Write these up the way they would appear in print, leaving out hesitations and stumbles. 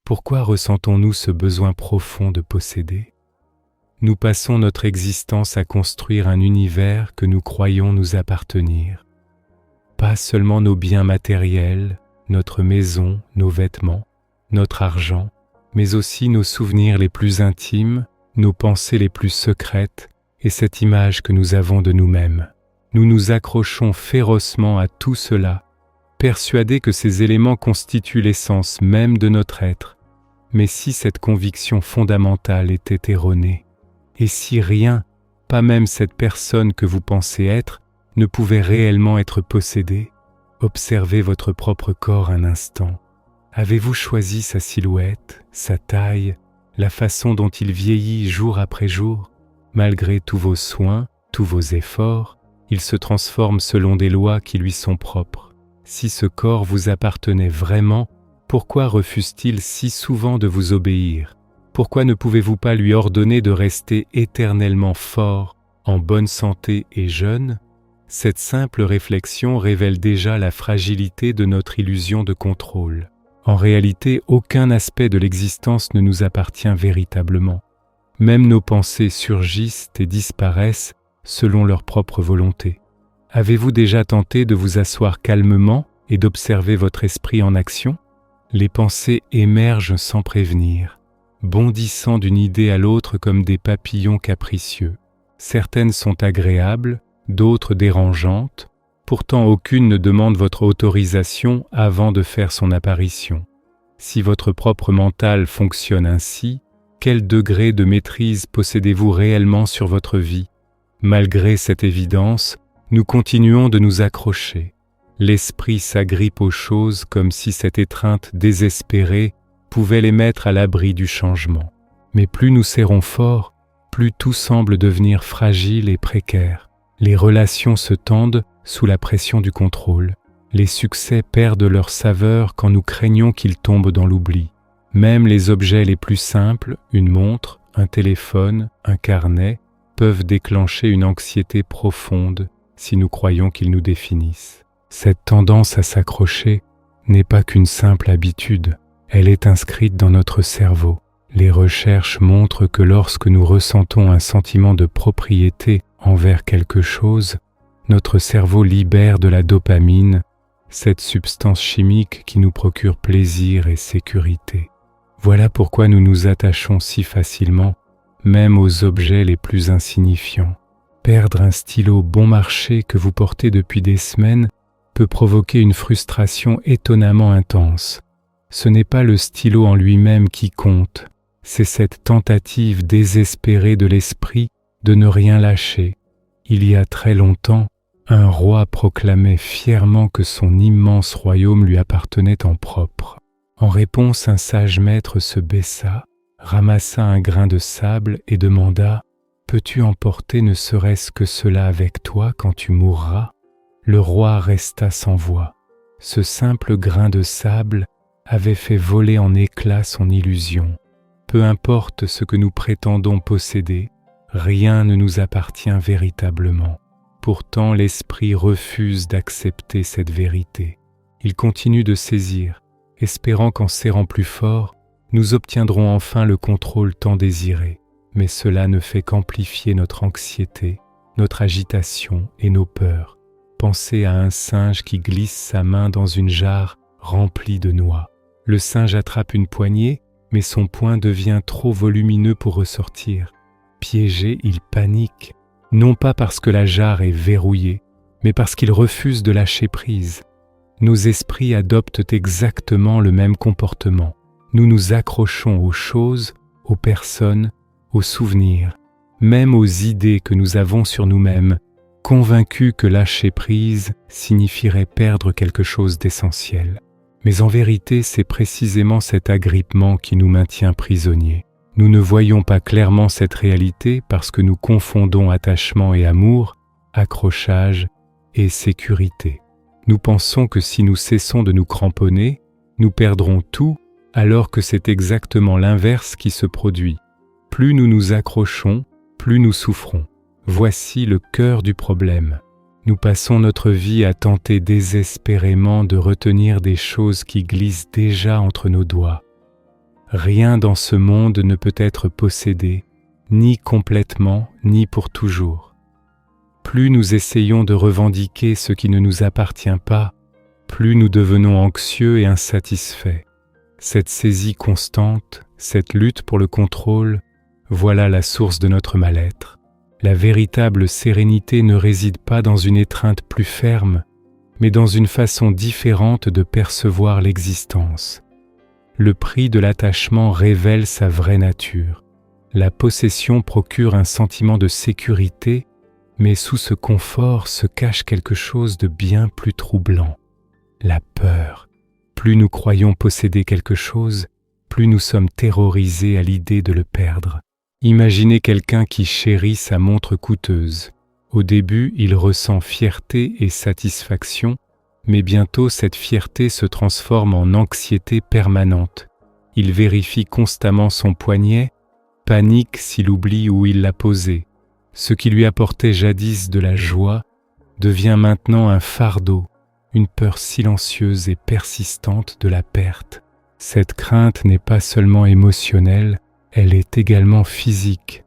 Pourquoi ressentons-nous ce besoin profond de posséder? Nous passons notre existence à construire un univers que nous croyons nous appartenir. Pas seulement nos biens matériels, notre maison, nos vêtements, notre argent, mais aussi nos souvenirs les plus intimes, nos pensées les plus secrètes et cette image que nous avons de nous-mêmes. Nous nous accrochons férocement à tout cela, persuadés que ces éléments constituent l'essence même de notre être. Mais si cette conviction fondamentale était erronée, et si rien, pas même cette personne que vous pensez être, ne pouvait réellement être possédé, observez votre propre corps un instant. Avez-vous choisi sa silhouette, sa taille, la façon dont il vieillit jour après jour? Malgré tous vos soins, tous vos efforts, il se transforme selon des lois qui lui sont propres. Si ce corps vous appartenait vraiment, pourquoi refuse-t-il si souvent de vous obéir? Pourquoi ne pouvez-vous pas lui ordonner de rester éternellement fort, en bonne santé et jeune? Cette simple réflexion révèle déjà la fragilité de notre illusion de contrôle. En réalité, aucun aspect de l'existence ne nous appartient véritablement. Même nos pensées surgissent et disparaissent selon leur propre volonté. Avez-vous déjà tenté de vous asseoir calmement et d'observer votre esprit en action? Les pensées émergent sans prévenir, bondissant d'une idée à l'autre comme des papillons capricieux. Certaines sont agréables, d'autres dérangeantes, pourtant aucune ne demande votre autorisation avant de faire son apparition. Si votre propre mental fonctionne ainsi, quel degré de maîtrise possédez-vous réellement sur votre vie? Malgré cette évidence, nous continuons de nous accrocher. L'esprit s'agrippe aux choses comme si cette étreinte désespérée pouvait les mettre à l'abri du changement. Mais plus nous serrons fort, plus tout semble devenir fragile et précaire. Les relations se tendent sous la pression du contrôle. Les succès perdent leur saveur quand nous craignons qu'ils tombent dans l'oubli. Même les objets les plus simples, une montre, un téléphone, un carnet, peuvent déclencher une anxiété profonde si nous croyons qu'ils nous définissent. Cette tendance à s'accrocher n'est pas qu'une simple habitude, elle est inscrite dans notre cerveau. Les recherches montrent que lorsque nous ressentons un sentiment de propriété envers quelque chose, notre cerveau libère de la dopamine, cette substance chimique qui nous procure plaisir et sécurité. Voilà pourquoi nous nous attachons si facilement, même aux objets les plus insignifiants. Perdre un stylo bon marché que vous portez depuis des semaines peut provoquer une frustration étonnamment intense. Ce n'est pas le stylo en lui-même qui compte, c'est cette tentative désespérée de l'esprit de ne rien lâcher. Il y a très longtemps, un roi proclamait fièrement que son immense royaume lui appartenait en propre. En réponse, un sage maître se baissa, ramassa un grain de sable et demanda « Peux-tu emporter ne serait-ce que cela avec toi quand tu mourras ?» Le roi resta sans voix. Ce simple grain de sable avait fait voler en éclats son illusion. Peu importe ce que nous prétendons posséder, rien ne nous appartient véritablement. Pourtant, l'esprit refuse d'accepter cette vérité. Il continue de saisir, espérant qu'en serrant plus fort, nous obtiendrons enfin le contrôle tant désiré. Mais cela ne fait qu'amplifier notre anxiété, notre agitation et nos peurs. Pensez à un singe qui glisse sa main dans une jarre remplie de noix. Le singe attrape une poignée, mais son poing devient trop volumineux pour ressortir. Piégé, il panique, non pas parce que la jarre est verrouillée, mais parce qu'il refuse de lâcher prise. Nos esprits adoptent exactement le même comportement. Nous nous accrochons aux choses, aux personnes, aux souvenirs, même aux idées que nous avons sur nous-mêmes, convaincus que lâcher prise signifierait perdre quelque chose d'essentiel. Mais en vérité, c'est précisément cet agrippement qui nous maintient prisonniers. Nous ne voyons pas clairement cette réalité parce que nous confondons attachement et amour, accrochage et sécurité. Nous pensons que si nous cessons de nous cramponner, nous perdrons tout, alors que c'est exactement l'inverse qui se produit. Plus nous nous accrochons, plus nous souffrons. Voici le cœur du problème. Nous passons notre vie à tenter désespérément de retenir des choses qui glissent déjà entre nos doigts. Rien dans ce monde ne peut être possédé, ni complètement, ni pour toujours. Plus nous essayons de revendiquer ce qui ne nous appartient pas, plus nous devenons anxieux et insatisfaits. Cette saisie constante, cette lutte pour le contrôle, voilà la source de notre mal-être. La véritable sérénité ne réside pas dans une étreinte plus ferme, mais dans une façon différente de percevoir l'existence. Le prix de l'attachement révèle sa vraie nature. La possession procure un sentiment de sécurité, mais sous ce confort se cache quelque chose de bien plus troublant. La peur. Plus nous croyons posséder quelque chose, plus nous sommes terrorisés à l'idée de le perdre. Imaginez quelqu'un qui chérit sa montre coûteuse. Au début, il ressent fierté et satisfaction, mais bientôt cette fierté se transforme en anxiété permanente. Il vérifie constamment son poignet, panique s'il oublie où il l'a posé. Ce qui lui apportait jadis de la joie devient maintenant un fardeau, une peur silencieuse et persistante de la perte. Cette crainte n'est pas seulement émotionnelle, elle est également physique.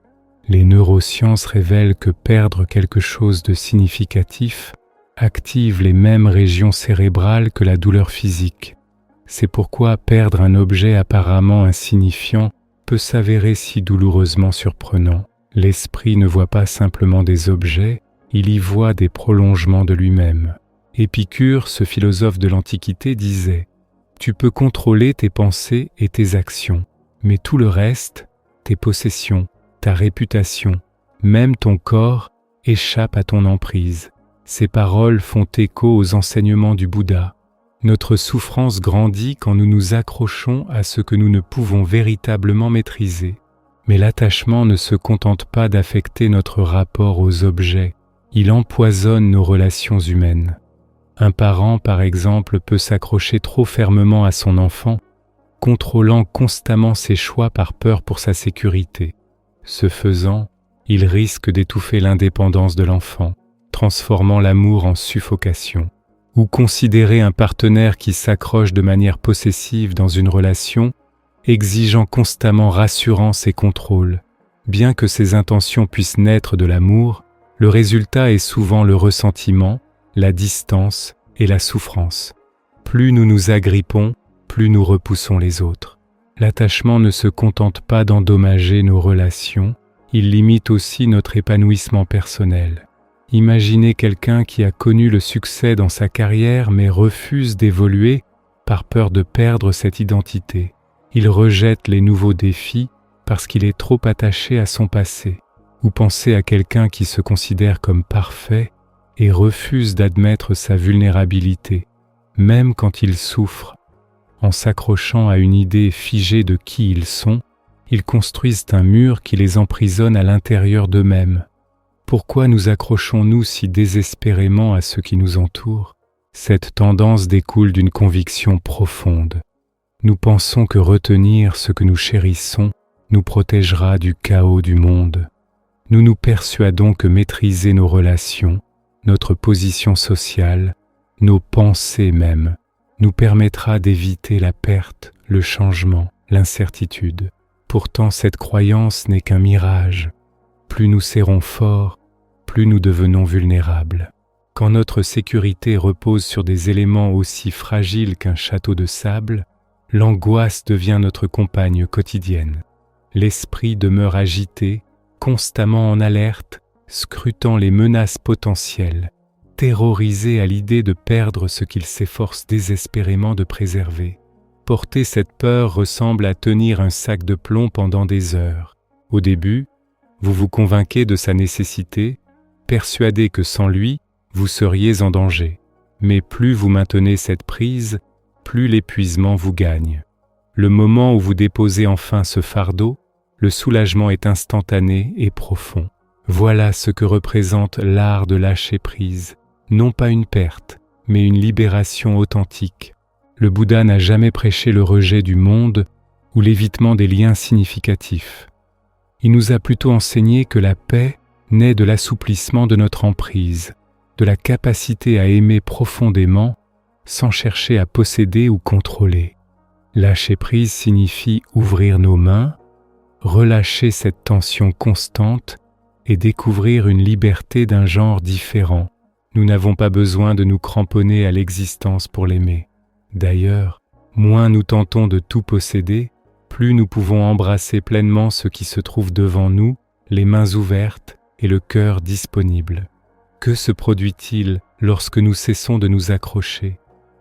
Les neurosciences révèlent que perdre quelque chose de significatif active les mêmes régions cérébrales que la douleur physique. C'est pourquoi perdre un objet apparemment insignifiant peut s'avérer si douloureusement surprenant. L'esprit ne voit pas simplement des objets, il y voit des prolongements de lui-même. Épicure, ce philosophe de l'Antiquité, disait « Tu peux contrôler tes pensées et tes actions, mais tout le reste, tes possessions, ta réputation, même ton corps, échappe à ton emprise. » Ces paroles font écho aux enseignements du Bouddha. Notre souffrance grandit quand nous nous accrochons à ce que nous ne pouvons véritablement maîtriser. Mais l'attachement ne se contente pas d'affecter notre rapport aux objets, il empoisonne nos relations humaines. Un parent, par exemple, peut s'accrocher trop fermement à son enfant, contrôlant constamment ses choix par peur pour sa sécurité. Ce faisant, il risque d'étouffer l'indépendance de l'enfant, transformant l'amour en suffocation. Ou considérer un partenaire qui s'accroche de manière possessive dans une relation, exigeant constamment rassurance et contrôle. Bien que ces intentions puissent naître de l'amour, le résultat est souvent le ressentiment, la distance et la souffrance. Plus nous nous agrippons, plus nous repoussons les autres. L'attachement ne se contente pas d'endommager nos relations, il limite aussi notre épanouissement personnel. Imaginez quelqu'un qui a connu le succès dans sa carrière mais refuse d'évoluer par peur de perdre cette identité. Il rejette les nouveaux défis parce qu'il est trop attaché à son passé. Ou pensez à quelqu'un qui se considère comme parfait et refuse d'admettre sa vulnérabilité, même quand il souffre. En s'accrochant à une idée figée de qui ils sont, ils construisent un mur qui les emprisonne à l'intérieur d'eux-mêmes. Pourquoi nous accrochons-nous si désespérément à ce qui nous entoure ? Cette tendance découle d'une conviction profonde. Nous pensons que retenir ce que nous chérissons nous protégera du chaos du monde. Nous nous persuadons que maîtriser nos relations, notre position sociale, nos pensées même, nous permettra d'éviter la perte, le changement, l'incertitude. Pourtant, cette croyance n'est qu'un mirage. Plus nous serrons fort, plus nous devenons vulnérables. Quand notre sécurité repose sur des éléments aussi fragiles qu'un château de sable, l'angoisse devient notre compagne quotidienne. L'esprit demeure agité, constamment en alerte, scrutant les menaces potentielles, terrorisé à l'idée de perdre ce qu'il s'efforce désespérément de préserver. Porter cette peur ressemble à tenir un sac de plomb pendant des heures. Au début, vous vous convainquez de sa nécessité, persuadé que sans lui, vous seriez en danger. Mais plus vous maintenez cette prise, plus l'épuisement vous gagne. Le moment où vous déposez enfin ce fardeau, le soulagement est instantané et profond. Voilà ce que représente l'art de lâcher prise, non pas une perte, mais une libération authentique. Le Bouddha n'a jamais prêché le rejet du monde ou l'évitement des liens significatifs. Il nous a plutôt enseigné que la paix naît de l'assouplissement de notre emprise, de la capacité à aimer profondément sans chercher à posséder ou contrôler. Lâcher prise signifie ouvrir nos mains, relâcher cette tension constante et découvrir une liberté d'un genre différent. Nous n'avons pas besoin de nous cramponner à l'existence pour l'aimer. D'ailleurs, moins nous tentons de tout posséder, plus nous pouvons embrasser pleinement ce qui se trouve devant nous, les mains ouvertes et le cœur disponible. Que se produit-il lorsque nous cessons de nous accrocher?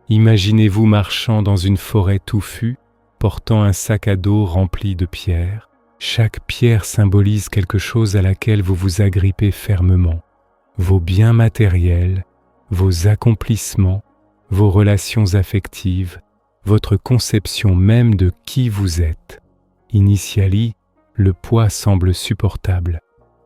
Imaginez-vous marchant dans une forêt touffue, portant un sac à dos rempli de pierres. Chaque pierre symbolise quelque chose à laquelle vous vous agrippez fermement. Vos biens matériels, vos accomplissements, vos relations affectives, votre conception même de qui vous êtes. Initially, le poids semble supportable.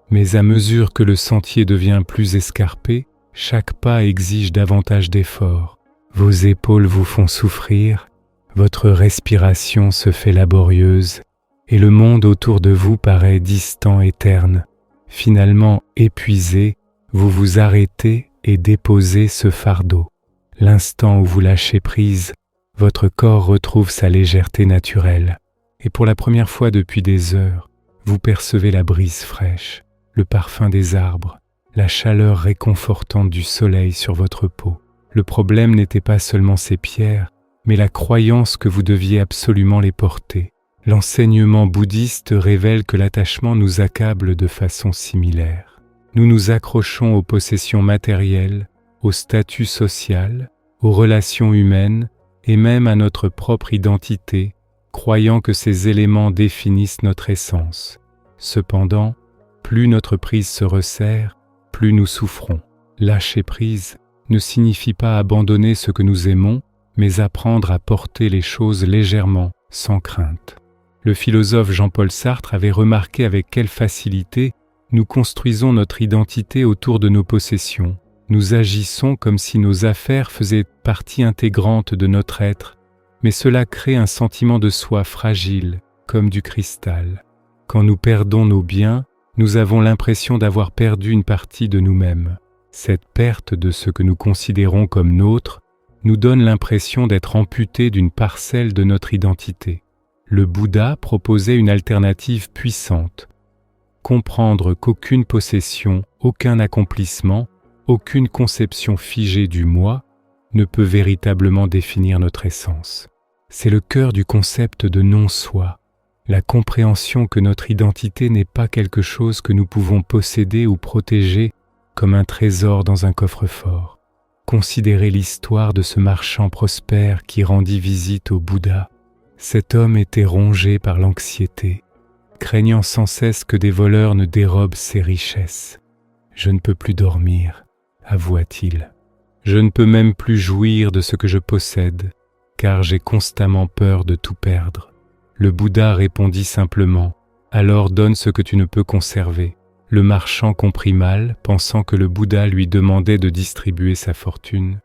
Mais à mesure que le sentier devient plus escarpé, chaque pas exige davantage d'efforts. Vos épaules vous font souffrir, votre respiration se fait laborieuse, et le monde autour de vous paraît distant et terne. Finalement, épuisé, vous vous arrêtez et déposez ce fardeau. L'instant où vous lâchez prise, votre corps retrouve sa légèreté naturelle. Et pour la première fois depuis des heures, vous percevez la brise fraîche, le parfum des arbres, la chaleur réconfortante du soleil sur votre peau. Le problème n'était pas seulement ces pierres, mais la croyance que vous deviez absolument les porter. L'enseignement bouddhiste révèle que l'attachement nous accable de façon similaire. Nous nous accrochons aux possessions matérielles, au statut social, aux relations humaines et même à notre propre identité, croyant que ces éléments définissent notre essence. Cependant, plus notre prise se resserre, plus nous souffrons. Lâcher prise ne signifie pas abandonner ce que nous aimons, mais apprendre à porter les choses légèrement, sans crainte. Le philosophe Jean-Paul Sartre avait remarqué avec quelle facilité nous construisons notre identité autour de nos possessions. Nous agissons comme si nos affaires faisaient partie intégrante de notre être, mais cela crée un sentiment de soi fragile, comme du cristal. Quand nous perdons nos biens, nous avons l'impression d'avoir perdu une partie de nous-mêmes. Cette perte de ce que nous considérons comme nôtre nous donne l'impression d'être amputés d'une parcelle de notre identité. Le Bouddha proposait une alternative puissante. Comprendre qu'aucune possession, aucun accomplissement, aucune conception figée du moi ne peut véritablement définir notre essence. C'est le cœur du concept de non-soi, la compréhension que notre identité n'est pas quelque chose que nous pouvons posséder ou protéger comme un trésor dans un coffre-fort. Considérez l'histoire de ce marchand prospère qui rendit visite au Bouddha. Cet homme était rongé par l'anxiété, craignant sans cesse que des voleurs ne dérobent ses richesses. « Je ne peux plus dormir », avoua-t-il. « Je ne peux même plus jouir de ce que je possède, car j'ai constamment peur de tout perdre. » Le Bouddha répondit simplement « Alors donne ce que tu ne peux conserver. » Le marchand comprit mal, pensant que le Bouddha lui demandait de distribuer sa fortune.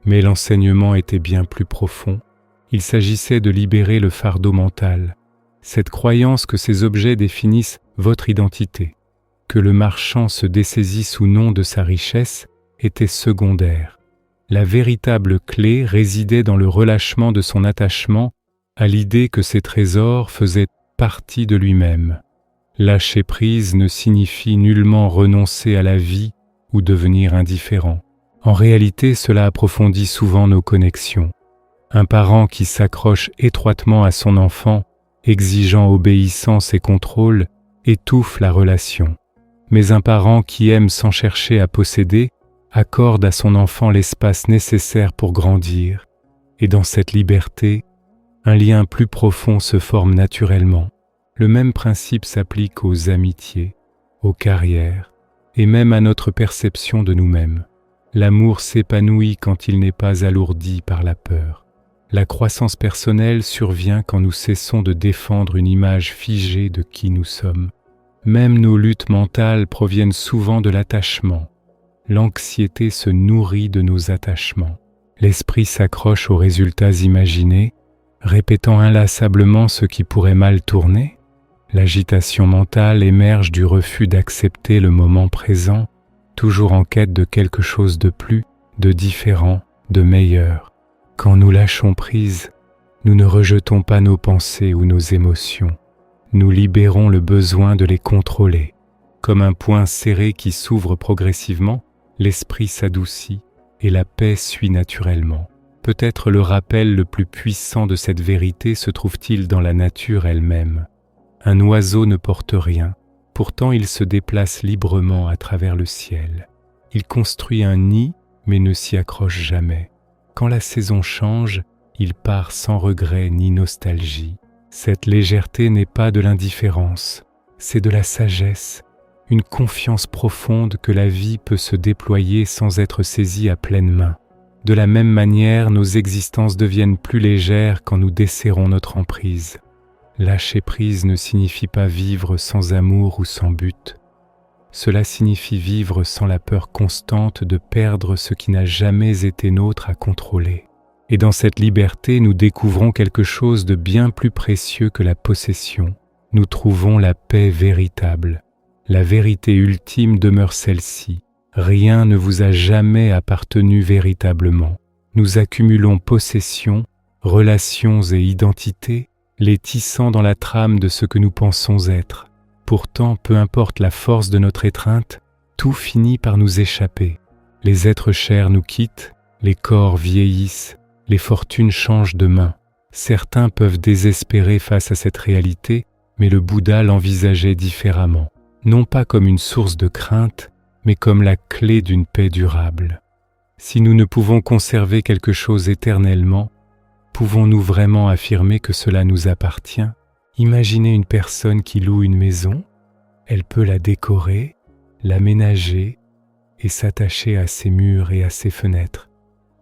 Mais l'enseignement était bien plus profond. Il s'agissait de libérer le fardeau mental, cette croyance que ces objets définissent votre identité. Que le marchand se dessaisisse ou non de sa richesse était secondaire. La véritable clé résidait dans le relâchement de son attachement à l'idée que ces trésors faisaient partie de lui-même. Lâcher prise ne signifie nullement renoncer à la vie ou devenir indifférent. En réalité, cela approfondit souvent nos connexions. Un parent qui s'accroche étroitement à son enfant, exigeant obéissance et contrôle, étouffe la relation. Mais un parent qui aime sans chercher à posséder, accorde à son enfant l'espace nécessaire pour grandir. Et dans cette liberté, un lien plus profond se forme naturellement. Le même principe s'applique aux amitiés, aux carrières, et même à notre perception de nous-mêmes. L'amour s'épanouit quand il n'est pas alourdi par la peur. La croissance personnelle survient quand nous cessons de défendre une image figée de qui nous sommes. Même nos luttes mentales proviennent souvent de l'attachement. L'anxiété se nourrit de nos attachements. L'esprit s'accroche aux résultats imaginés, répétant inlassablement ce qui pourrait mal tourner. L'agitation mentale émerge du refus d'accepter le moment présent, toujours en quête de quelque chose de plus, de différent, de meilleur. Quand nous lâchons prise, Nous ne rejetons pas nos pensées ou nos émotions. Nous libérons le besoin de les contrôler. Comme un poing serré qui s'ouvre progressivement, l'esprit s'adoucit et la paix suit naturellement. Peut-être le rappel le plus puissant de cette vérité se trouve-t-il dans la nature elle-même. Un oiseau ne porte rien, pourtant il se déplace librement à travers le ciel. Il construit un nid, mais ne s'y accroche jamais. Quand la saison change, il part sans regret ni nostalgie. Cette légèreté n'est pas de l'indifférence, c'est de la sagesse, une confiance profonde que la vie peut se déployer sans être saisie à pleine main. De la même manière, nos existences deviennent plus légères quand nous desserrons notre emprise. Lâcher prise ne signifie pas vivre sans amour ou sans but. Cela signifie vivre sans la peur constante de perdre ce qui n'a jamais été nôtre à contrôler. Et dans cette liberté, nous découvrons quelque chose de bien plus précieux que la possession. Nous trouvons la paix véritable. La vérité ultime demeure celle-ci. Rien ne vous a jamais appartenu véritablement. Nous accumulons possessions, relations et identités, les tissant dans la trame de ce que nous pensons être. Pourtant, peu importe la force de notre étreinte, tout finit par nous échapper. Les êtres chers nous quittent, les corps vieillissent, les fortunes changent de main. Certains peuvent désespérer face à cette réalité, mais le Bouddha l'envisageait différemment. Non pas comme une source de crainte, mais comme la clé d'une paix durable. Si nous ne pouvons conserver quelque chose éternellement, pouvons-nous vraiment affirmer que cela nous appartient ? Imaginez une personne qui loue une maison, elle peut la décorer, l'aménager et s'attacher à ses murs et à ses fenêtres.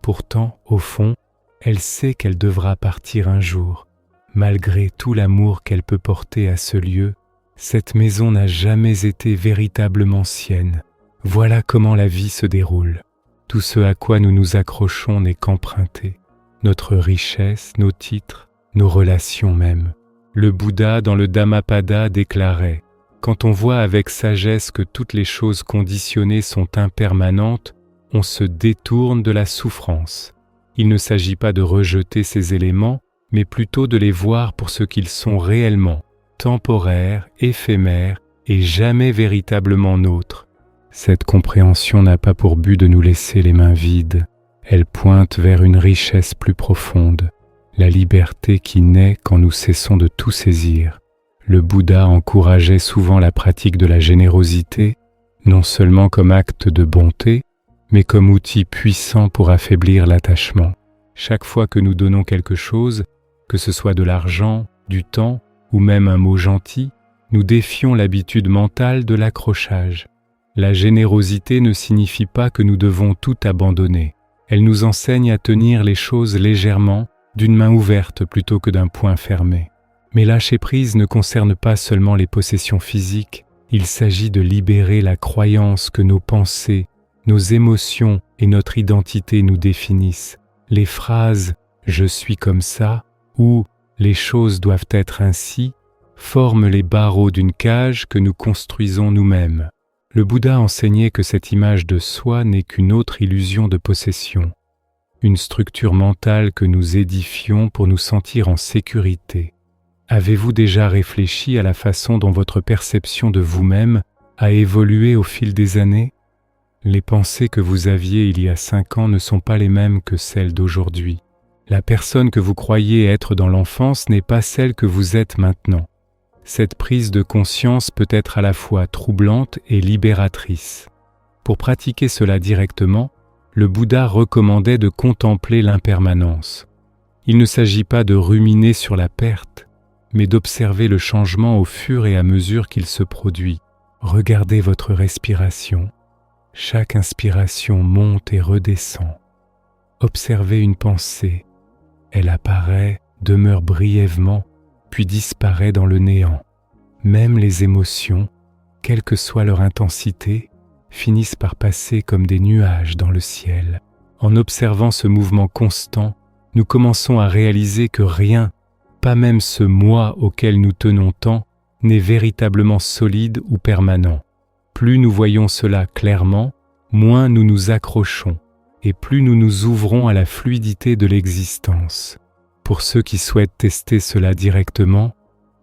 Pourtant, au fond, elle sait qu'elle devra partir un jour. Malgré tout l'amour qu'elle peut porter à ce lieu, cette maison n'a jamais été véritablement sienne. Voilà comment la vie se déroule. Tout ce à quoi nous nous accrochons n'est qu'emprunté. Notre richesse, nos titres, nos relations même. Le Bouddha, dans le Dhammapada, déclarait « Quand on voit avec sagesse que toutes les choses conditionnées sont impermanentes, on se détourne de la souffrance. Il ne s'agit pas de rejeter ces éléments, mais plutôt de les voir pour ce qu'ils sont réellement, temporaires, éphémères et jamais véritablement nôtres. Cette compréhension n'a pas pour but de nous laisser les mains vides, elle pointe vers une richesse plus profonde, la liberté qui naît quand nous cessons de tout saisir. Le Bouddha encourageait souvent la pratique de la générosité, non seulement comme acte de bonté, mais comme outil puissant pour affaiblir l'attachement. Chaque fois que nous donnons quelque chose, que ce soit de l'argent, du temps ou même un mot gentil, nous défions l'habitude mentale de l'accrochage. La générosité ne signifie pas que nous devons tout abandonner. Elle nous enseigne à tenir les choses légèrement, d'une main ouverte plutôt que d'un poing fermé. Mais lâcher prise ne concerne pas seulement les possessions physiques, il s'agit de libérer la croyance que nos pensées, nos émotions et notre identité nous définissent. Les phrases « je suis comme ça » ou « les choses doivent être ainsi » forment les barreaux d'une cage que nous construisons nous-mêmes. Le Bouddha enseignait que cette image de soi n'est qu'une autre illusion de possession, une structure mentale que nous édifions pour nous sentir en sécurité. Avez-vous déjà réfléchi à la façon dont votre perception de vous-même a évolué au fil des années ? Les pensées que vous aviez il y a 5 ans ne sont pas les mêmes que celles d'aujourd'hui. La personne que vous croyez être dans l'enfance n'est pas celle que vous êtes maintenant. Cette prise de conscience peut être à la fois troublante et libératrice. Pour pratiquer cela directement, le Bouddha recommandait de contempler l'impermanence. Il ne s'agit pas de ruminer sur la perte, mais d'observer le changement au fur et à mesure qu'il se produit. Regardez votre respiration. Chaque inspiration monte et redescend. Observez une pensée. Elle apparaît, demeure brièvement, puis disparaît dans le néant. Même les émotions, quelle que soit leur intensité, finissent par passer comme des nuages dans le ciel. En observant ce mouvement constant, nous commençons à réaliser que rien, pas même ce moi auquel nous tenons tant, n'est véritablement solide ou permanent. Plus nous voyons cela clairement, moins nous nous accrochons et plus nous nous ouvrons à la fluidité de l'existence. Pour ceux qui souhaitent tester cela directement,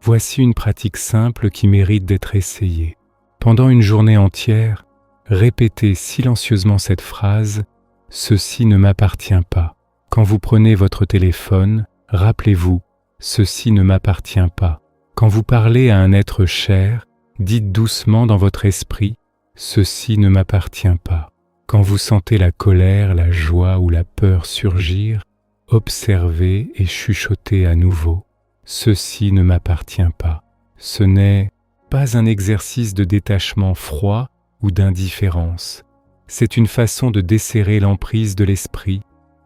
voici une pratique simple qui mérite d'être essayée. Pendant une journée entière, répétez silencieusement cette phrase « Ceci ne m'appartient pas ». Quand vous prenez votre téléphone, rappelez-vous « Ceci ne m'appartient pas ». Quand vous parlez à un être cher, dites doucement dans votre esprit « Ceci ne m'appartient pas ». Quand vous sentez la colère, la joie ou la peur surgir, observez et chuchotez à nouveau « Ceci ne m'appartient pas ». Ce n'est pas un exercice de détachement froid ou d'indifférence. C'est une façon de desserrer l'emprise de l'esprit,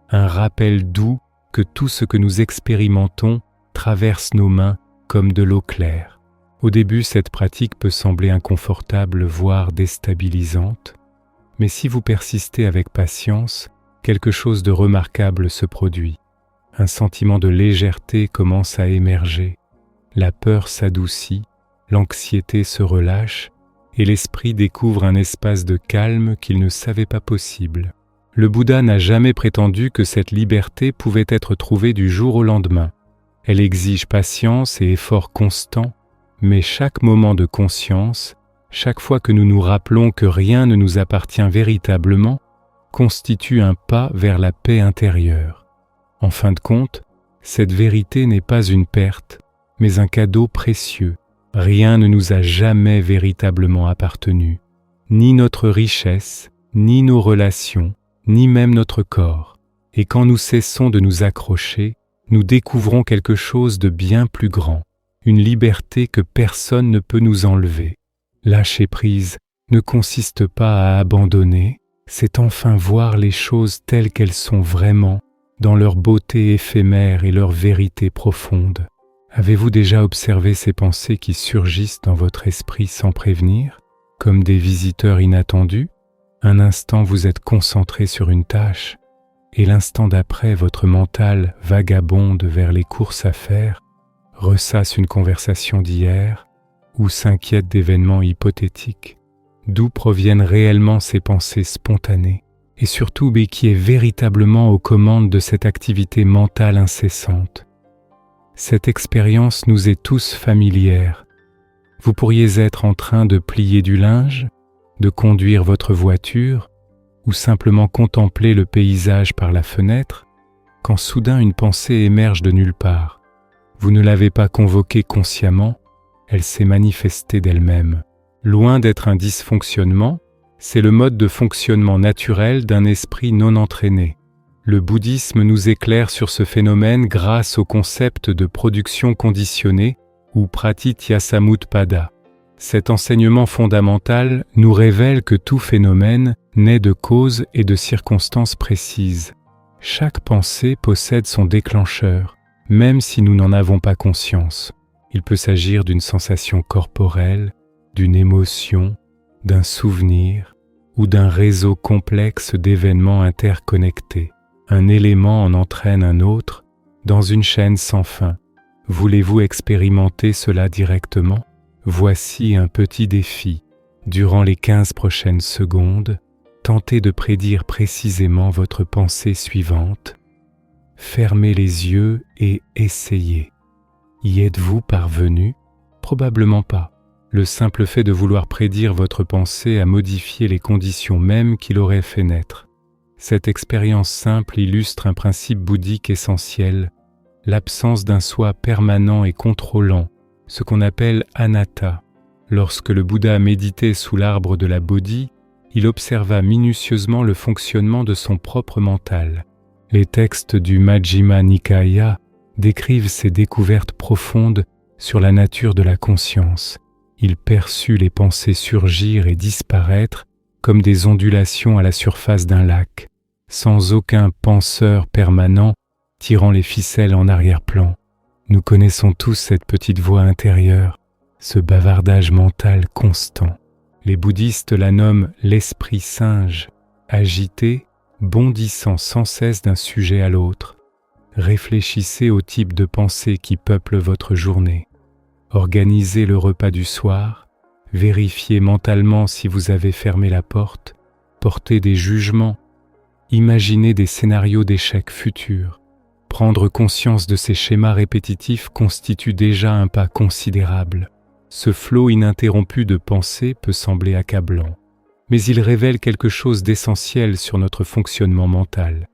un rappel doux que tout ce que nous expérimentons traverse nos mains comme de l'eau claire. Au début, cette pratique peut sembler inconfortable, voire déstabilisante, mais si vous persistez avec patience, quelque chose de remarquable se produit. Un sentiment de légèreté commence à émerger, la peur s'adoucit, l'anxiété se relâche et l'esprit découvre un espace de calme qu'il ne savait pas possible. Le Bouddha n'a jamais prétendu que cette liberté pouvait être trouvée du jour au lendemain. Elle exige patience et effort constant, mais chaque moment de conscience, chaque fois que nous nous rappelons que rien ne nous appartient véritablement, constitue un pas vers la paix intérieure. En fin de compte, cette vérité n'est pas une perte, mais un cadeau précieux. Rien ne nous a jamais véritablement appartenu, ni notre richesse, ni nos relations, ni même notre corps. Et quand nous cessons de nous accrocher, nous découvrons quelque chose de bien plus grand, une liberté que personne ne peut nous enlever. Lâcher prise ne consiste pas à abandonner, c'est enfin voir les choses telles qu'elles sont vraiment, dans leur beauté éphémère et leur vérité profonde. Avez-vous déjà observé ces pensées qui surgissent dans votre esprit sans prévenir, comme des visiteurs inattendus? Un instant vous êtes concentré sur une tâche, et l'instant d'après votre mental vagabonde vers les courses à faire, ressasse une conversation d'hier, ou s'inquiète d'événements hypothétiques. D'où proviennent réellement ces pensées spontanées, et surtout qui est véritablement aux commandes de cette activité mentale incessante? Cette expérience nous est tous familière. Vous pourriez être en train de plier du linge, de conduire votre voiture, ou simplement contempler le paysage par la fenêtre, quand soudain une pensée émerge de nulle part. Vous ne l'avez pas convoquée consciemment, elle s'est manifestée d'elle-même. Loin d'être un dysfonctionnement, c'est le mode de fonctionnement naturel d'un esprit non entraîné. Le bouddhisme nous éclaire sur ce phénomène grâce au concept de production conditionnée ou pratityasamutpada. Cet enseignement fondamental nous révèle que tout phénomène naît de causes et de circonstances précises. Chaque pensée possède son déclencheur, même si nous n'en avons pas conscience. Il peut s'agir d'une sensation corporelle, d'une émotion, d'un souvenir ou d'un réseau complexe d'événements interconnectés. Un élément en entraîne un autre dans une chaîne sans fin. Voulez-vous expérimenter cela directement? Voici un petit défi. Durant les 15 prochaines secondes, tentez de prédire précisément votre pensée suivante. Fermez les yeux et essayez. Y êtes-vous parvenu? Probablement pas. Le simple fait de vouloir prédire votre pensée a modifié les conditions mêmes qui l'auraient fait naître. Cette expérience simple illustre un principe bouddhique essentiel, l'absence d'un soi permanent et contrôlant, ce qu'on appelle anatta. Lorsque le Bouddha méditait sous l'arbre de la Bodhi, il observa minutieusement le fonctionnement de son propre mental. Les textes du Majjhima Nikāya décrivent ces découvertes profondes sur la nature de la conscience. Il perçut les pensées surgir et disparaître comme des ondulations à la surface d'un lac, sans aucun penseur permanent tirant les ficelles en arrière-plan. Nous connaissons tous cette petite voix intérieure, ce bavardage mental constant. Les bouddhistes la nomment l'esprit singe, agité, bondissant sans cesse d'un sujet à l'autre. Réfléchissez au type de pensée qui peuple votre journée. Organisez le repas du soir, vérifiez mentalement si vous avez fermé la porte, portez des jugements, imaginez des scénarios d'échecs futurs. Prendre conscience de ces schémas répétitifs constitue déjà un pas considérable. Ce flot ininterrompu de pensée peut sembler accablant, mais il révèle quelque chose d'essentiel sur notre fonctionnement mental.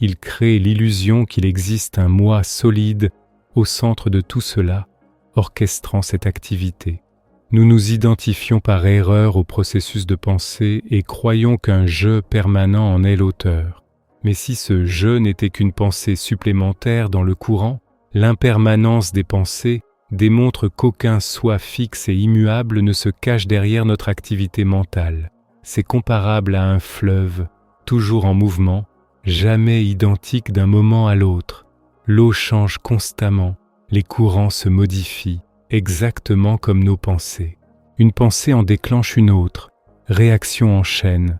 Il crée l'illusion qu'il existe un moi solide au centre de tout cela, orchestrant cette activité. Nous nous identifions par erreur au processus de pensée et croyons qu'un « je » permanent en est l'auteur. Mais si ce « je » n'était qu'une pensée supplémentaire dans le courant, l'impermanence des pensées démontre qu'aucun soi fixe et immuable ne se cache derrière notre activité mentale. C'est comparable à un fleuve, toujours en mouvement, jamais identique d'un moment à l'autre. L'eau change constamment, les courants se modifient, exactement comme nos pensées. Une pensée en déclenche une autre, réaction en chaîne.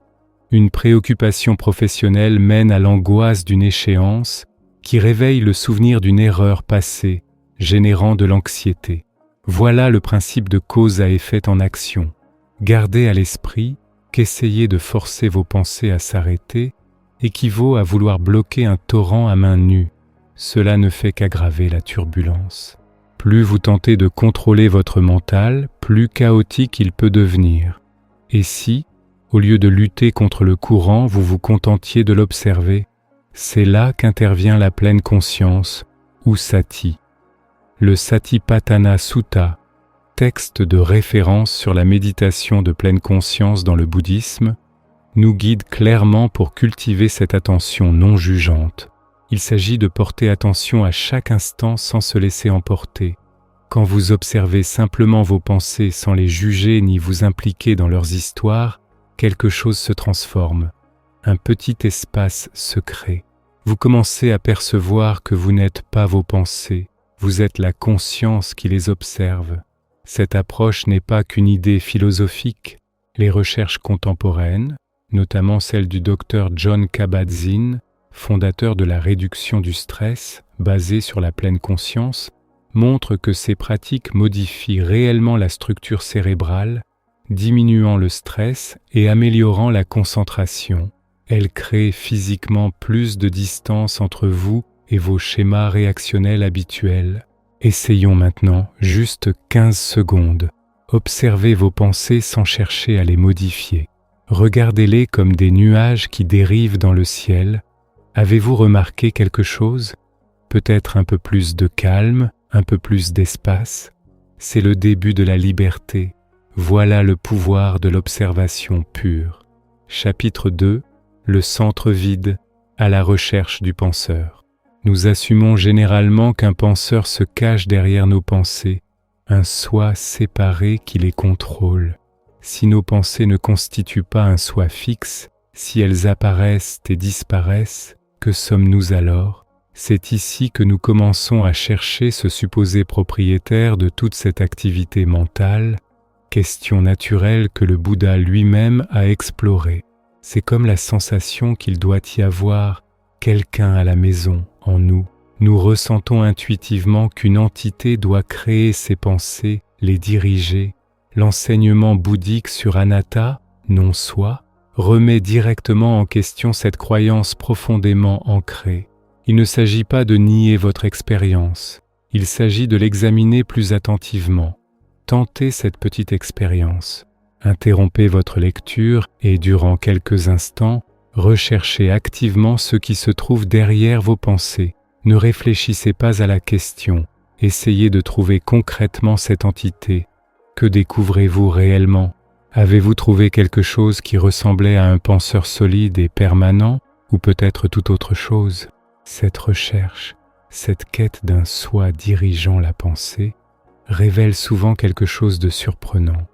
Une préoccupation professionnelle mène à l'angoisse d'une échéance qui réveille le souvenir d'une erreur passée, générant de l'anxiété. Voilà le principe de cause à effet en action. Gardez à l'esprit qu'essayer de forcer vos pensées à s'arrêter équivaut à vouloir bloquer un torrent à main nue. Cela ne fait qu'aggraver la turbulence. Plus vous tentez de contrôler votre mental, plus chaotique il peut devenir. Et si, au lieu de lutter contre le courant, vous vous contentiez de l'observer, c'est là qu'intervient la pleine conscience, ou sati. Le Satipatthana Sutta, texte de référence sur la méditation de pleine conscience dans le bouddhisme, nous guide clairement pour cultiver cette attention non jugeante. Il s'agit de porter attention à chaque instant sans se laisser emporter. Quand vous observez simplement vos pensées sans les juger ni vous impliquer dans leurs histoires, quelque chose se transforme. Un petit espace se crée. Vous commencez à percevoir que vous n'êtes pas vos pensées, vous êtes la conscience qui les observe. Cette approche n'est pas qu'une idée philosophique. Les recherches contemporaines, notamment celle du docteur Jon Kabat-Zinn, fondateur de la réduction du stress, basée sur la pleine conscience, montrent que ces pratiques modifient réellement la structure cérébrale, diminuant le stress et améliorant la concentration. Elles créent physiquement plus de distance entre vous et vos schémas réactionnels habituels. Essayons maintenant, juste 15 secondes. Observez vos pensées sans chercher à les modifier. Regardez-les comme des nuages qui dérivent dans le ciel. Avez-vous remarqué quelque chose? Peut-être un peu plus de calme, un peu plus d'espace. C'est le début de la liberté. Voilà le pouvoir de l'observation pure. Chapitre 2. Le centre vide, à la recherche du penseur. Nous assumons généralement qu'un penseur se cache derrière nos pensées, un soi séparé qui les contrôle. Si nos pensées ne constituent pas un soi fixe, si elles apparaissent et disparaissent, que sommes-nous alors? C'est ici que nous commençons à chercher ce supposé propriétaire de toute cette activité mentale, question naturelle que le Bouddha lui-même a explorée. C'est comme la sensation qu'il doit y avoir quelqu'un à la maison, en nous. Nous ressentons intuitivement qu'une entité doit créer ces pensées, les diriger. L'enseignement bouddhique sur anatta, non-soi, remet directement en question cette croyance profondément ancrée. Il ne s'agit pas de nier votre expérience, il s'agit de l'examiner plus attentivement. Tentez cette petite expérience. Interrompez votre lecture et, durant quelques instants, recherchez activement ce qui se trouve derrière vos pensées. Ne réfléchissez pas à la question, essayez de trouver concrètement cette entité. Que découvrez-vous réellement? Avez-vous trouvé quelque chose qui ressemblait à un penseur solide et permanent, ou peut-être tout autre chose? Cette recherche, cette quête d'un soi dirigeant la pensée, révèle souvent quelque chose de surprenant,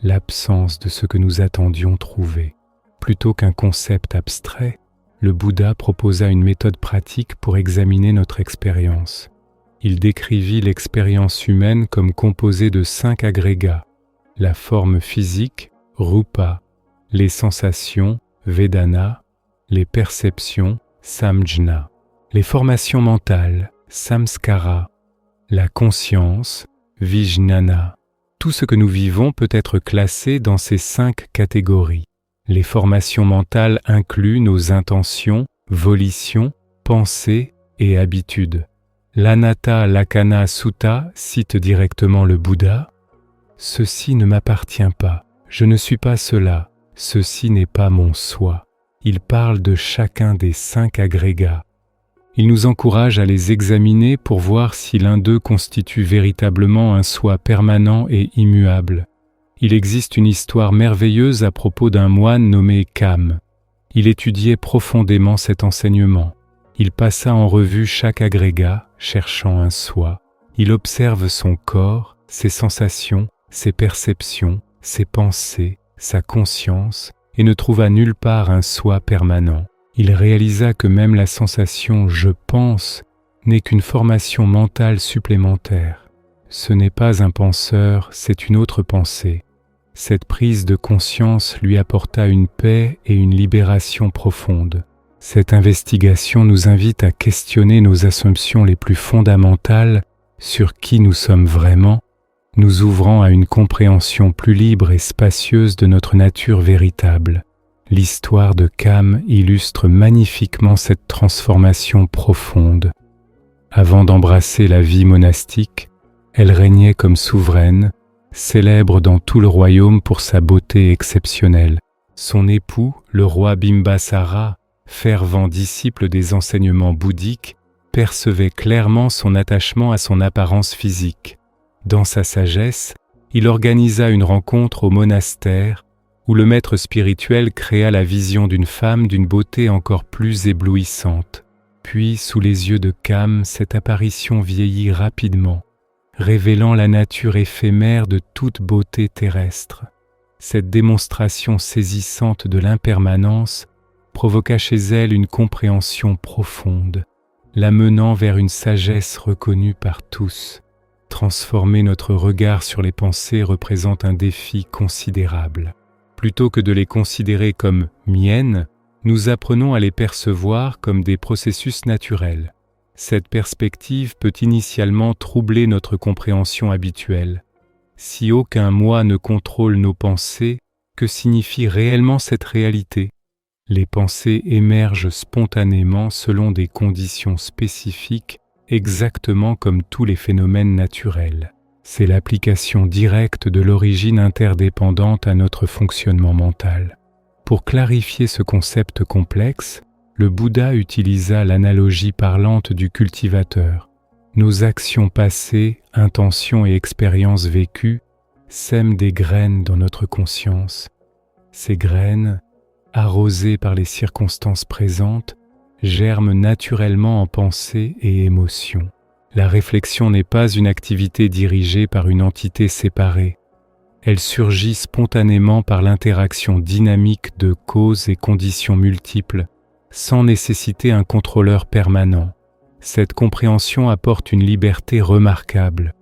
l'absence de ce que nous attendions trouver. Plutôt qu'un concept abstrait, le Bouddha proposa une méthode pratique pour examiner notre expérience. Il décrivit l'expérience humaine comme composée de 5 agrégats: la forme physique, rupa, les sensations, vedana, les perceptions, samjna, les formations mentales, samskara, la conscience, vijnana. Tout ce que nous vivons peut être classé dans ces 5 catégories. Les formations mentales incluent nos intentions, volitions, pensées, et habitude. L'Anatta Lakkhana Sutta cite directement le Bouddha. « Ceci ne m'appartient pas, je ne suis pas cela, ceci n'est pas mon soi. » Il parle de chacun des 5 agrégats. Il nous encourage à les examiner pour voir si l'un d'eux constitue véritablement un soi permanent et immuable. Il existe une histoire merveilleuse à propos d'un moine nommé Kham. Il étudiait profondément cet enseignement. Il passa en revue chaque agrégat, cherchant un soi. Il observe son corps, ses sensations, ses perceptions, ses pensées, sa conscience, et ne trouva nulle part un soi permanent. Il réalisa que même la sensation « je pense » n'est qu'une formation mentale supplémentaire. Ce n'est pas un penseur, c'est une autre pensée. Cette prise de conscience lui apporta une paix et une libération profonde. Cette investigation nous invite à questionner nos assumptions les plus fondamentales sur qui nous sommes vraiment, nous ouvrant à une compréhension plus libre et spacieuse de notre nature véritable. L'histoire de Kham illustre magnifiquement cette transformation profonde. Avant d'embrasser la vie monastique, elle régnait comme souveraine, célèbre dans tout le royaume pour sa beauté exceptionnelle. Son époux, le roi Bimbasara, fervent disciple des enseignements bouddhiques, percevait clairement son attachement à son apparence physique. Dans sa sagesse, il organisa une rencontre au monastère où le maître spirituel créa la vision d'une femme d'une beauté encore plus éblouissante. Puis, sous les yeux de Kham, cette apparition vieillit rapidement, révélant la nature éphémère de toute beauté terrestre. Cette démonstration saisissante de l'impermanence provoqua chez elle une compréhension profonde, la menant vers une sagesse reconnue par tous. Transformer notre regard sur les pensées représente un défi considérable. Plutôt que de les considérer comme miennes, nous apprenons à les percevoir comme des processus naturels. Cette perspective peut initialement troubler notre compréhension habituelle. Si aucun moi ne contrôle nos pensées, que signifie réellement cette réalité ? Les pensées émergent spontanément selon des conditions spécifiques, exactement comme tous les phénomènes naturels. C'est l'application directe de l'origine interdépendante à notre fonctionnement mental. Pour clarifier ce concept complexe, le Bouddha utilisa l'analogie parlante du cultivateur. Nos actions passées, intentions et expériences vécues sèment des graines dans notre conscience. Ces graines, arrosées par les circonstances présentes, germent naturellement en pensées et émotions. La réflexion n'est pas une activité dirigée par une entité séparée. Elle surgit spontanément par l'interaction dynamique de causes et conditions multiples, sans nécessiter un contrôleur permanent. Cette compréhension apporte une liberté remarquable,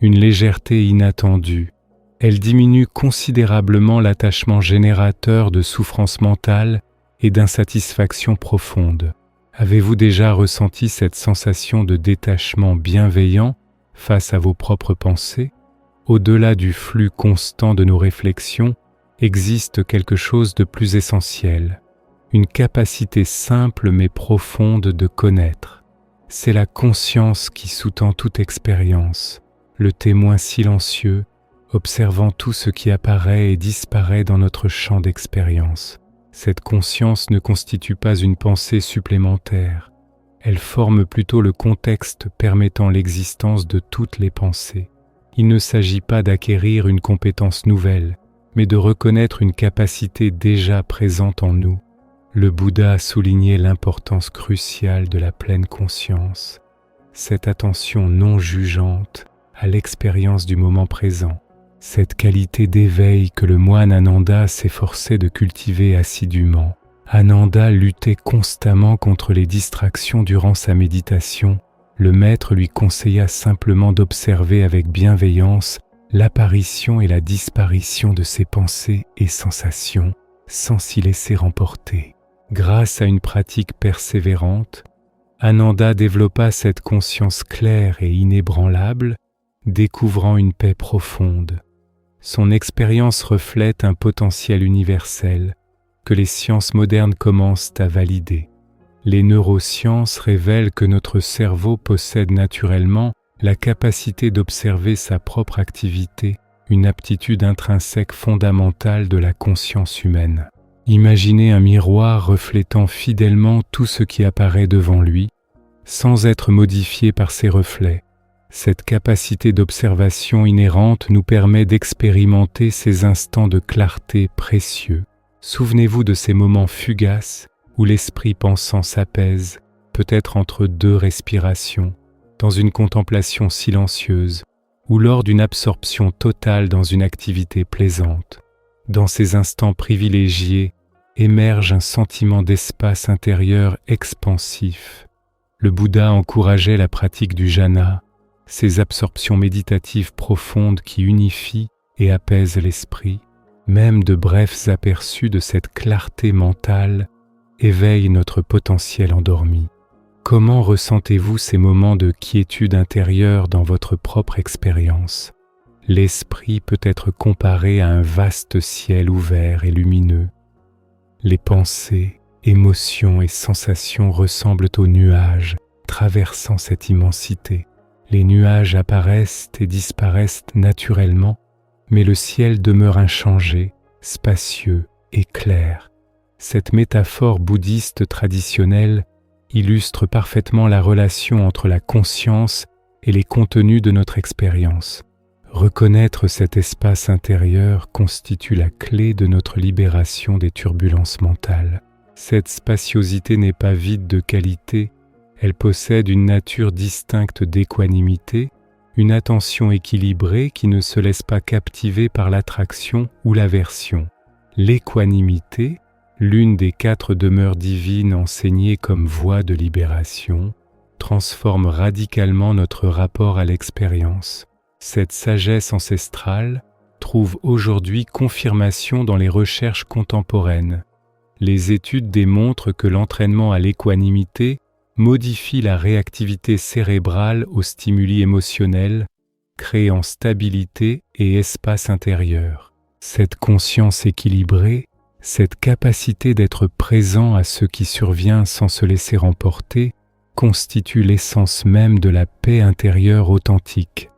une légèreté inattendue. Elle diminue considérablement l'attachement générateur de souffrance mentale et d'insatisfaction profonde. Avez-vous déjà ressenti cette sensation de détachement bienveillant face à vos propres pensées ? Au-delà du flux constant de nos réflexions, existe quelque chose de plus essentiel, une capacité simple mais profonde de connaître. C'est la conscience qui sous-tend toute expérience, le témoin silencieux, observant tout ce qui apparaît et disparaît dans notre champ d'expérience. Cette conscience ne constitue pas une pensée supplémentaire, elle forme plutôt le contexte permettant l'existence de toutes les pensées. Il ne s'agit pas d'acquérir une compétence nouvelle, mais de reconnaître une capacité déjà présente en nous. Le Bouddha a souligné l'importance cruciale de la pleine conscience, cette attention non jugeante à l'expérience du moment présent. Cette qualité d'éveil que le moine Ananda s'efforçait de cultiver assidûment. Ananda luttait constamment contre les distractions durant sa méditation. Le maître lui conseilla simplement d'observer avec bienveillance l'apparition et la disparition de ses pensées et sensations, sans s'y laisser emporter. Grâce à une pratique persévérante, Ananda développa cette conscience claire et inébranlable, découvrant une paix profonde. Son expérience reflète un potentiel universel que les sciences modernes commencent à valider. Les neurosciences révèlent que notre cerveau possède naturellement la capacité d'observer sa propre activité, une aptitude intrinsèque fondamentale de la conscience humaine. Imaginez un miroir reflétant fidèlement tout ce qui apparaît devant lui, sans être modifié par ses reflets. Cette capacité d'observation inhérente nous permet d'expérimenter ces instants de clarté précieux. Souvenez-vous de ces moments fugaces où l'esprit pensant s'apaise, peut-être entre deux respirations, dans une contemplation silencieuse ou lors d'une absorption totale dans une activité plaisante. Dans ces instants privilégiés émerge un sentiment d'espace intérieur expansif. Le Bouddha encourageait la pratique du jhana, ces absorptions méditatives profondes qui unifient et apaisent l'esprit. Même de brefs aperçus de cette clarté mentale éveillent notre potentiel endormi. Comment ressentez-vous ces moments de quiétude intérieure dans votre propre expérience? L'esprit peut être comparé à un vaste ciel ouvert et lumineux. Les pensées, émotions et sensations ressemblent aux nuages traversant cette immensité. Les nuages apparaissent et disparaissent naturellement, mais le ciel demeure inchangé, spacieux et clair. Cette métaphore bouddhiste traditionnelle illustre parfaitement la relation entre la conscience et les contenus de notre expérience. Reconnaître cet espace intérieur constitue la clé de notre libération des turbulences mentales. Cette spaciosité n'est pas vide de qualité, elle possède une nature distincte d'équanimité, une attention équilibrée qui ne se laisse pas captiver par l'attraction ou l'aversion. L'équanimité, l'une des 4 demeures divines enseignées comme voie de libération, transforme radicalement notre rapport à l'expérience. Cette sagesse ancestrale trouve aujourd'hui confirmation dans les recherches contemporaines. Les études démontrent que l'entraînement à l'équanimité modifie la réactivité cérébrale aux stimuli émotionnels, créant stabilité et espace intérieur. Cette conscience équilibrée, cette capacité d'être présent à ce qui survient sans se laisser emporter, constitue l'essence même de la paix intérieure authentique.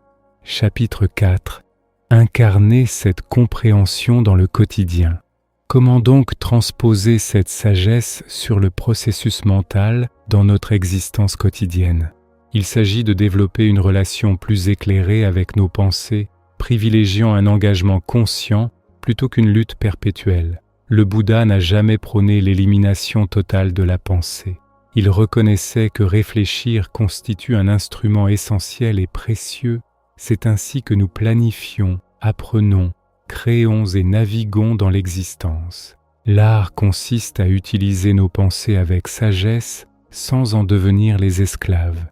Chapitre 4. Incarner cette compréhension dans le quotidien. Comment donc transposer cette sagesse sur le processus mental dans notre existence quotidienne? Il s'agit de développer une relation plus éclairée avec nos pensées, privilégiant un engagement conscient plutôt qu'une lutte perpétuelle. Le Bouddha n'a jamais prôné l'élimination totale de la pensée. Il reconnaissait que réfléchir constitue un instrument essentiel et précieux. C'est ainsi que nous planifions, apprenons, créons et naviguons dans l'existence. L'art consiste à utiliser nos pensées avec sagesse sans en devenir les esclaves.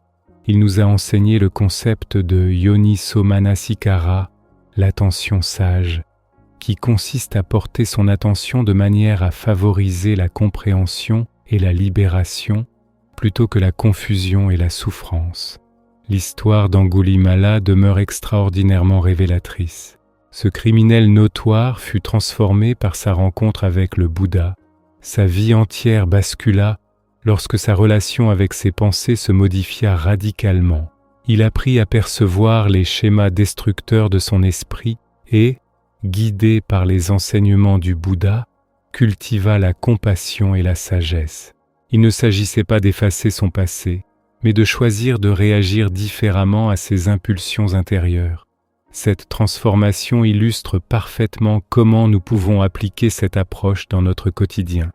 Il nous a enseigné le concept de Yoniso Manasikara, l'attention sage, qui consiste à porter son attention de manière à favoriser la compréhension et la libération plutôt que la confusion et la souffrance. L'histoire d'Angulimala demeure extraordinairement révélatrice. Ce criminel notoire fut transformé par sa rencontre avec le Bouddha. Sa vie entière bascula lorsque sa relation avec ses pensées se modifia radicalement. Il apprit à percevoir les schémas destructeurs de son esprit et, guidé par les enseignements du Bouddha, cultiva la compassion et la sagesse. Il ne s'agissait pas d'effacer son passé, mais de choisir de réagir différemment à ses impulsions intérieures. Cette transformation illustre parfaitement comment nous pouvons appliquer cette approche dans notre quotidien.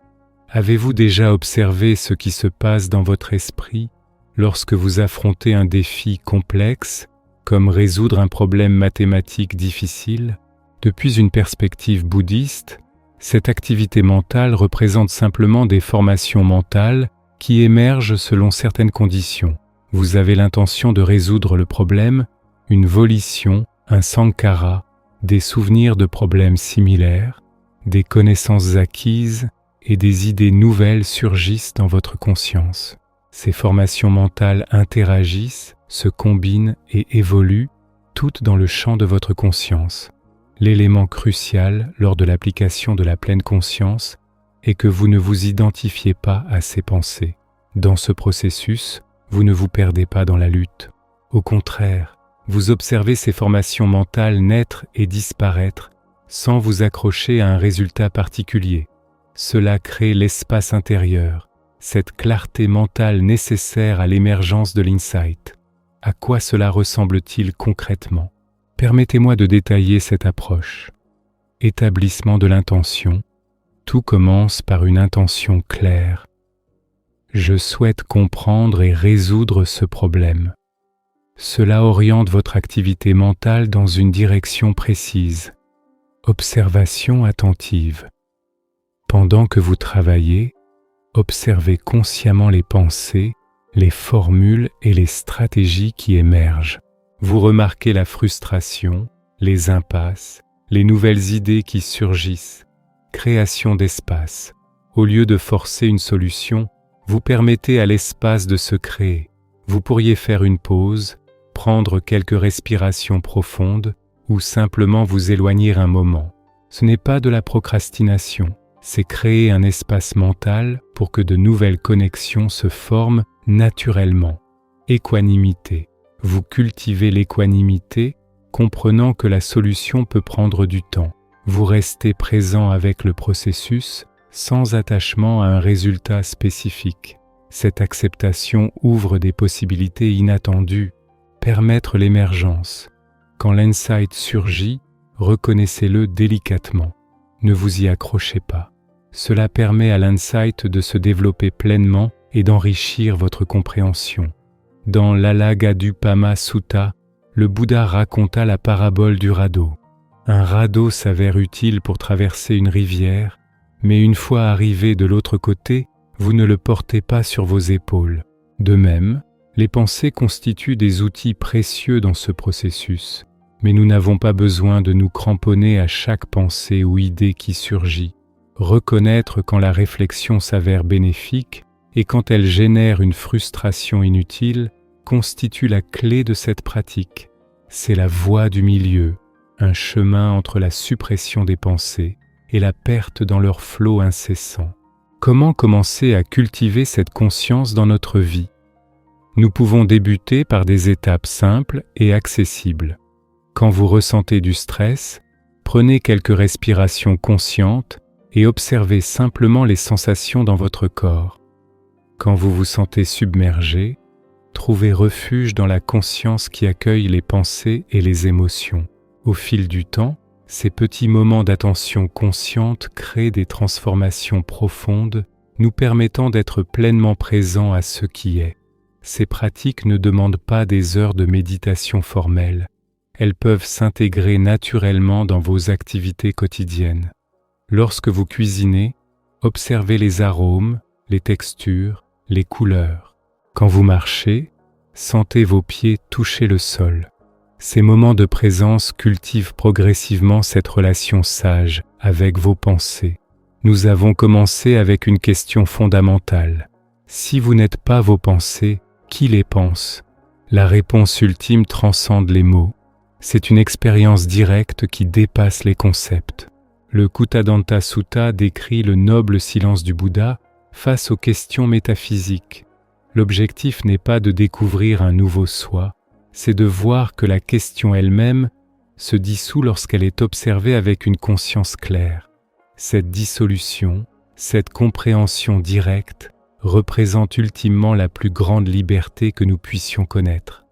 Avez-vous déjà observé ce qui se passe dans votre esprit lorsque vous affrontez un défi complexe, comme résoudre un problème mathématique difficile? Depuis une perspective bouddhiste, cette activité mentale représente simplement des formations mentales qui émergent selon certaines conditions. Vous avez l'intention de résoudre le problème, une volition, un sankhara, des souvenirs de problèmes similaires, des connaissances acquises et des idées nouvelles surgissent dans votre conscience. Ces formations mentales interagissent, se combinent et évoluent, toutes dans le champ de votre conscience. L'élément crucial lors de l'application de la pleine conscience est que vous ne vous identifiez pas à ces pensées. Dans ce processus, vous ne vous perdez pas dans la lutte. Au contraire, vous observez ces formations mentales naître et disparaître sans vous accrocher à un résultat particulier. Cela crée l'espace intérieur, cette clarté mentale nécessaire à l'émergence de l'insight. À quoi cela ressemble-t-il concrètement? Permettez-moi de détailler cette approche. Établissement de l'intention. Tout commence par une intention claire. Je souhaite comprendre et résoudre ce problème. Cela oriente votre activité mentale dans une direction précise. Observation attentive. Pendant que vous travaillez, observez consciemment les pensées, les formules et les stratégies qui émergent. Vous remarquez la frustration, les impasses, les nouvelles idées qui surgissent. Création d'espace. Au lieu de forcer une solution, vous permettez à l'espace de se créer. Vous pourriez faire une pause, prendre quelques respirations profondes ou simplement vous éloigner un moment. Ce n'est pas de la procrastination, c'est créer un espace mental pour que de nouvelles connexions se forment naturellement. Équanimité. Vous cultivez l'équanimité, comprenant que la solution peut prendre du temps. Vous restez présent avec le processus, sans attachement à un résultat spécifique. Cette acceptation ouvre des possibilités inattendues, permettre l'émergence. Quand l'insight surgit, reconnaissez-le délicatement. Ne vous y accrochez pas. Cela permet à l'insight de se développer pleinement et d'enrichir votre compréhension. Dans l'Alagadupama Sutta, le Bouddha raconta la parabole du radeau. Un radeau s'avère utile pour traverser une rivière, mais une fois arrivé de l'autre côté, vous ne le portez pas sur vos épaules. De même, les pensées constituent des outils précieux dans ce processus, mais nous n'avons pas besoin de nous cramponner à chaque pensée ou idée qui surgit. Reconnaître quand la réflexion s'avère bénéfique et quand elle génère une frustration inutile constitue la clé de cette pratique. C'est la voie du milieu, un chemin entre la suppression des pensées et la perte dans leur flot incessant. Comment commencer à cultiver cette conscience dans notre vie? Nous pouvons débuter par des étapes simples et accessibles. Quand vous ressentez du stress, prenez quelques respirations conscientes et observez simplement les sensations dans votre corps. Quand vous vous sentez submergé, trouvez refuge dans la conscience qui accueille les pensées et les émotions. Au fil du temps, ces petits moments d'attention consciente créent des transformations profondes, nous permettant d'être pleinement présents à ce qui est. Ces pratiques ne demandent pas des heures de méditation formelle. Elles peuvent s'intégrer naturellement dans vos activités quotidiennes. Lorsque vous cuisinez, observez les arômes, les textures, les couleurs. Quand vous marchez, sentez vos pieds toucher le sol. Ces moments de présence cultivent progressivement cette relation sage avec vos pensées. Nous avons commencé avec une question fondamentale. Si vous n'êtes pas vos pensées, qui les pense? La réponse ultime transcende les mots. C'est une expérience directe qui dépasse les concepts. Le Kuttadanta Sutta décrit le noble silence du Bouddha face aux questions métaphysiques. L'objectif n'est pas de découvrir un nouveau soi, c'est de voir que la question elle-même se dissout lorsqu'elle est observée avec une conscience claire. Cette dissolution, cette compréhension directe, représente ultimement la plus grande liberté que nous puissions connaître.